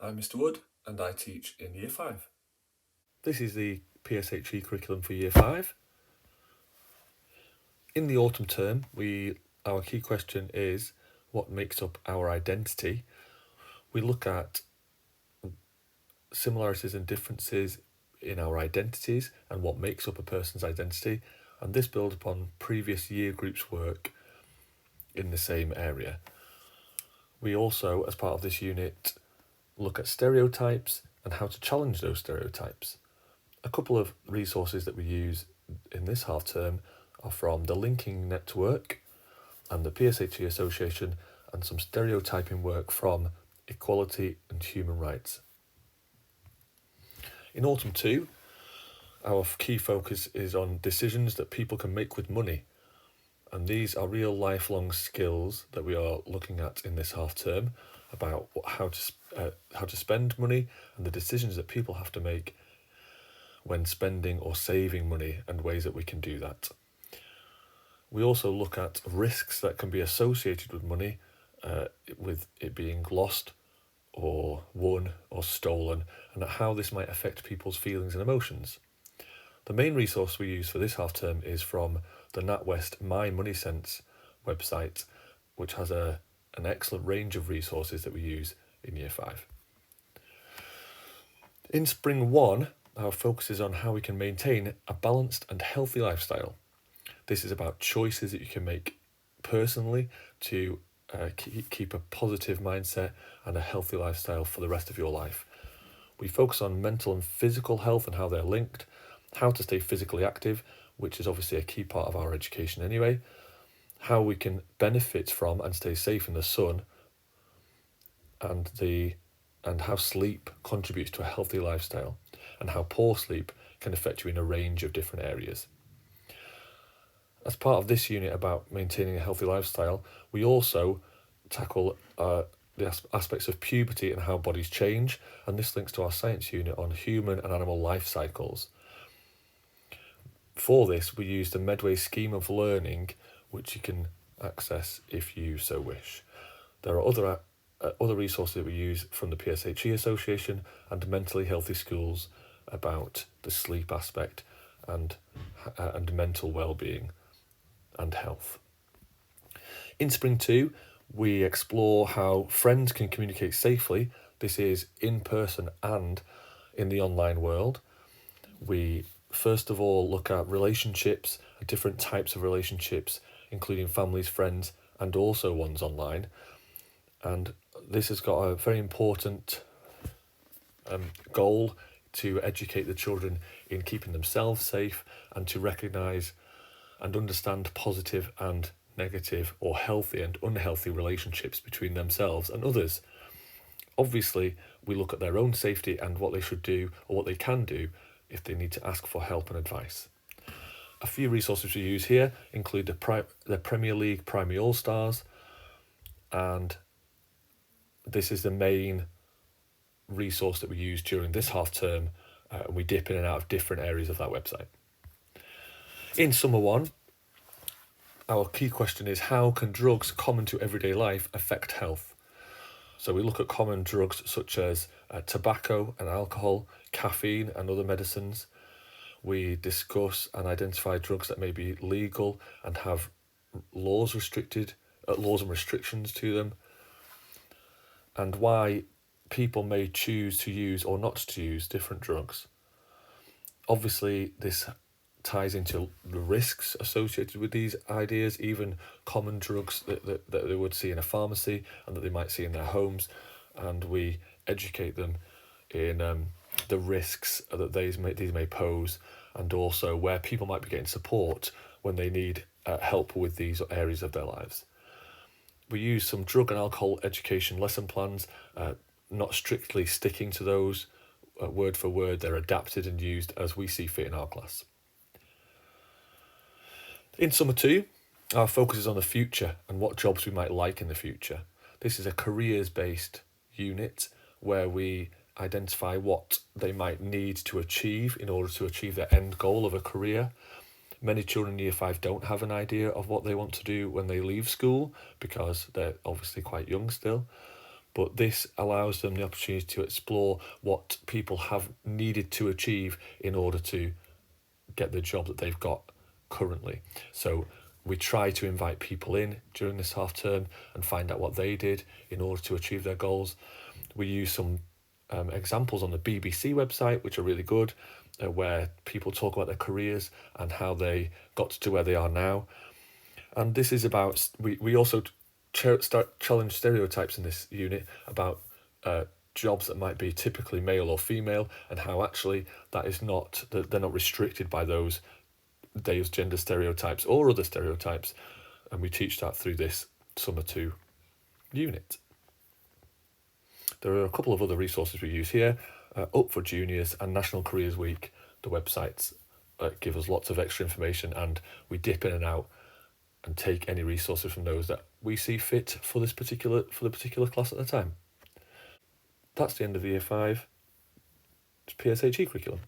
I'm Mr. Wood and I teach in Year 5. This is the PSHE curriculum for Year 5. In the autumn term, our key question is what makes up our identity. We look at similarities and differences in our identities and what makes up a person's identity, and this builds upon previous year groups' work in the same area. We also, as part of this unit, look at stereotypes and how to challenge those stereotypes. A couple of resources that we use in this half term are from the Linking Network and the PSHE Association, and some stereotyping work from Equality and Human Rights. In Autumn 2, our key focus is on decisions that people can make with money, and these are real lifelong skills that we are looking at in this half term about how to spend money and the decisions that people have to make when spending or saving money and ways that we can do that. We also look at risks that can be associated with money, with it being lost or won or stolen, and how this might affect people's feelings and emotions. The main resource we use for this half term is from the NatWest My Money Sense website, which has an excellent range of resources that we use in Year 5. In Spring 1, our focus is on how we can maintain a balanced and healthy lifestyle. This is about choices that you can make personally to keep a positive mindset and a healthy lifestyle for the rest of your life. We focus on mental and physical health and how they're linked, how to stay physically active, which is obviously a key part of our education anyway, how we can benefit from and stay safe in the sun, and how sleep contributes to a healthy lifestyle, and how poor sleep can affect you in a range of different areas. As part of this unit about maintaining a healthy lifestyle, we also tackle the aspects of puberty and how bodies change, and this links to our science unit on human and animal life cycles. For this, we use the Medway Scheme of Learning, which you can access if you so wish. There are other resources that we use from the PSHE Association and Mentally Healthy Schools about the sleep aspect and mental well-being and health. In Spring 2, we explore how friends can communicate safely. This is in person and in the online world. We first of all look at relationships, different types of relationships, including families, friends, and also ones online. And this has got a very important goal to educate the children in keeping themselves safe and to recognise and understand positive and negative or healthy and unhealthy relationships between themselves and others. Obviously, we look at their own safety and what they should do or what they can do if they need to ask for help and advice. A few resources we use here include the Premier League Primary All-Stars, and this is the main resource that we use during this half term, and we dip in and out of different areas of that website. In Summer 1, our key question is how can drugs common to everyday life affect health? So we look at common drugs such as tobacco and alcohol, caffeine and other medicines. We discuss and identify drugs that may be legal and have laws and restrictions to them, and why people may choose to use or not to use different drugs. Obviously, this ties into the risks associated with these ideas, even common drugs that they would see in a pharmacy and that they might see in their homes, and we educate them in the risks that these may pose, and also where people might be getting support when they need help with these areas of their lives. We use some drug and alcohol education lesson plans, not strictly sticking to those word for word. They're adapted and used as we see fit in our class. In Summer 2, our focus is on the future and what jobs we might like in the future. This is a careers-based unit where we identify what they might need to achieve in order to achieve their end goal of a career. Many children in Year 5 don't have an idea of what they want to do when they leave school because they're obviously quite young still. but this allows them the opportunity to explore what people have needed to achieve in order to get the job that they've got currently. So we try to invite people in during this half term and find out what they did in order to achieve their goals. We use some examples on the BBC website, which are really good, where people talk about their careers and how they got to where they are now. And this is about, we also start challenge stereotypes in this unit about jobs that might be typically male or female, and how actually that is not, that they're not restricted by those gender stereotypes or other stereotypes. And we teach that through this Summer 2 unit. There are a couple of other resources we use here, Up for Juniors and National Careers Week. The websites give us lots of extra information, and we dip in and out and take any resources from those that we see fit for the particular class at the time. That's the end of the Year 5 PSHE curriculum.